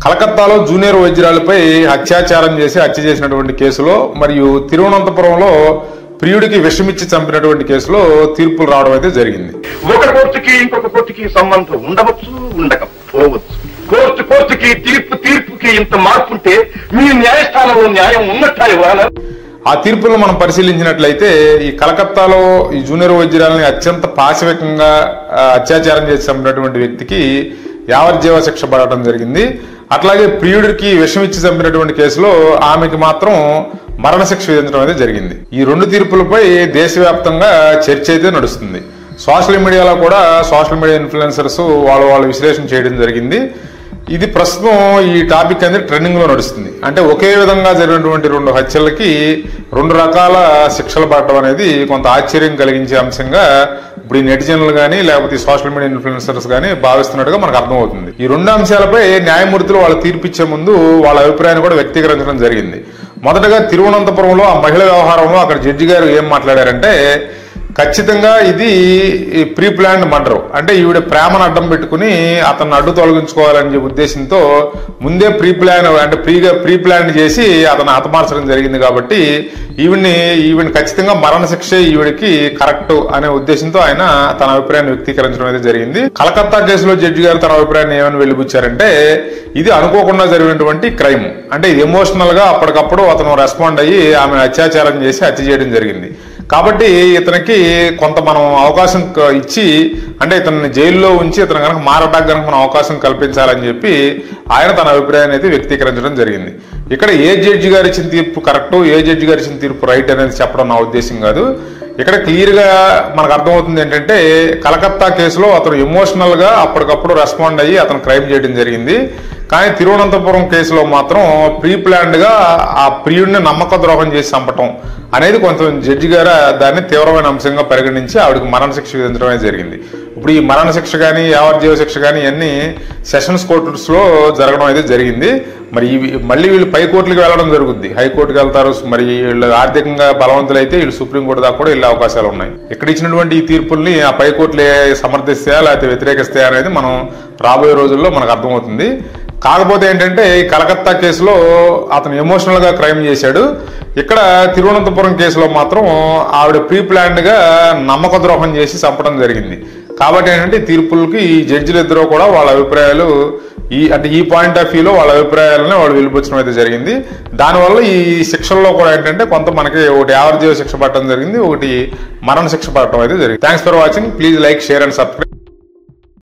కలకత్తాలో జూనియర్ వైద్యురాలపై అత్యాచారం చేసి హత్య చేసినటువంటి కేసులో మరియు తిరువనంతపురంలో ప్రియుడికి విషమిచ్చి చంపినటువంటి కేసులో తీర్పులు రావడం అయితే జరిగింది. ఒక కోర్టుకి ఇంకొక కోర్టుకి సంబంధం ఉండవచ్చు, ఉండకపోవచ్చు. కోర్టుకి తీర్పుకి ఇంత మార్పుంటే మీ న్యాయస్థానంలో న్యాయం ఉన్నట్టు ఇవ్వాలి. ఆ తీర్పులను మనం పరిశీలించినట్లయితే ఈ కలకత్తాలో ఈ జూనియర్ వైద్యురాలని అత్యంత పాశవికంగా అత్యాచారం చేసి చంపినటువంటి వ్యక్తికి యావజ్జీవ శిక్ష పడటం జరిగింది. అట్లాగే ప్రియుడికి విషం ఇచ్చి చంపినటువంటి కేసులో ఆమెకి మాత్రం మరణశిక్ష విధించడం అయితే జరిగింది. ఈ రెండు తీర్పులపై దేశవ్యాప్తంగా చర్చ అయితే నడుస్తుంది. సోషల్ మీడియాలో కూడా సోషల్ మీడియా ఇన్ఫ్లుయెన్సర్స్ వాళ్ళ విశ్లేషణ చేయడం జరిగింది. ఇది ప్రస్తుతం ఈ టాపిక్ అనేది ట్రెండింగ్ లో నడుస్తుంది. అంటే ఒకే విధంగా జరిగినటువంటి రెండు హత్యలకి రెండు రకాల శిక్షలు పడటం అనేది కొంత ఆశ్చర్యం కలిగించే అంశంగా ఇప్పుడు ఈ నెటిజన్లు కానీ లేకపోతే సోషల్ మీడియా ఇన్ఫ్లుయెన్సర్స్ కానీ భావిస్తున్నట్టుగా మనకు అర్థమవుతుంది. ఈ రెండు అంశాలపై న్యాయమూర్తులు వాళ్ళు తీర్పిచ్చే ముందు వాళ్ళ అభిప్రాయాన్ని కూడా వ్యక్తీకరించడం జరిగింది. మొదటగా తిరువనంతపురంలో ఆ మహిళ వ్యవహారంలో అక్కడ జడ్జి గారు ఏం మాట్లాడారంటే, ఖచ్చితంగా ఇది ప్రీ ప్లాన్డ్ మర్డర్, అంటే ఈవిడ ప్రేమను అడ్డం పెట్టుకుని అతన్ని అడ్డు తొలగించుకోవాలనే ఉద్దేశంతో ముందే ప్రీ ప్లాన్ చేసి అతను హతమార్చడం జరిగింది. కాబట్టి ఈవిని ఖచ్చితంగా మరణశిక్ష ఈవిడికి కరెక్ట్ అనే ఉద్దేశంతో ఆయన తన అభిప్రాయాన్ని వ్యక్తీకరించడం అయితే జరిగింది. కలకత్తా కేసులో జడ్జి గారు తన అభిప్రాయాన్ని ఏమని వెలిబుచ్చారంటే, ఇది అనుకోకుండా జరిగినటువంటి క్రైమ్, అంటే ఇది ఎమోషనల్ గా అప్పటికప్పుడు అతను రెస్పాండ్ అయ్యి ఆమెను అత్యాచారం చేసి హత్య చేయడం జరిగింది. కాబట్టి ఇతనికి కొంత మనం అవకాశం ఇచ్చి, అంటే ఇతన్ని జైల్లో ఉంచి ఇతను కనుక మారడానికి కనుక మనం అవకాశం కల్పించాలని చెప్పి ఆయన తన అభిప్రాయాన్ని అయితే వ్యక్తీకరించడం జరిగింది. ఇక్కడ ఏ జడ్జి గారు ఇచ్చిన తీర్పు కరెక్ట్, ఏ జడ్జి గారు ఇచ్చిన తీర్పు రైట్ అనేది చెప్పడం నా ఉద్దేశం కాదు. ఇక్కడ క్లియర్ గా మనకు అర్థమవుతుంది ఏంటంటే, కలకత్తా కేసులో అతను ఎమోషనల్ గా అప్పటికప్పుడు రెస్పాండ్ అయ్యి అతను క్రైమ్ చేయడం జరిగింది. కానీ తిరువనంతపురం కేసులో మాత్రం ప్రీ ప్లాన్డ్ గా ఆ ప్రియుడిని నమ్మక ద్రోహం చేసి చంపటం అనేది కొంచెం జడ్జి గారు దాన్ని తీవ్రమైన అంశంగా పరిగణించి ఆవిడకి మరణశిక్ష విధించడమే జరిగింది. ఇప్పుడు ఈ మరణశిక్ష కానీ యావజ్జీవ శిక్ష కానీ ఇవన్నీ సెషన్స్ కోర్టుస్ లో జరగడం అయితే జరిగింది. మరి మళ్ళీ వీళ్ళు పై కోర్టులకు వెళ్ళడం జరుగుద్ది, హైకోర్టుకి వెళ్తారు. మరి వీళ్ళు ఆర్థికంగా బలవంతులైతే వీళ్ళు సుప్రీంకోర్టు దాకా కూడా వెళ్ళే అవకాశాలు ఉన్నాయి. ఇక్కడ ఇచ్చినటువంటి ఈ తీర్పుల్ని ఆ పై కోర్టులు సమర్థిస్తాయా లేకపోతే వ్యతిరేకిస్తాయా అనేది మనం రాబోయే రోజుల్లో మనకు అర్థమవుతుంది. కాకపోతే ఏంటంటే, ఈ కలకత్తా కేసులో అతను ఎమోషనల్ గా క్రైమ్ చేశాడు. ఇక్కడ తిరువనంతపురం కేసులో మాత్రం ఆవిడ ప్రీ ప్లాన్డ్ గా నమ్మక ద్రోహం చేసి చంపడం జరిగింది. కాబట్టి ఏంటంటే తీర్పులకి ఈ జడ్జిలు ఇద్దరు కూడా వాళ్ళ అభిప్రాయాలు ఈ పాయింట్ ఆఫ్ వ్యూలో వాళ్ళ అభిప్రాయాలని వాళ్ళు వెలిబుచ్చడం అయితే జరిగింది. దానివల్ల ఈ శిక్షల్లో కూడా ఏంటంటే కొంత మనకి ఒకటి యావజ్జీవ శిక్ష పడటం జరిగింది, ఒకటి మరణ శిక్ష పడటం అయితే జరిగింది. Thanks for watching. Please like, share and subscribe.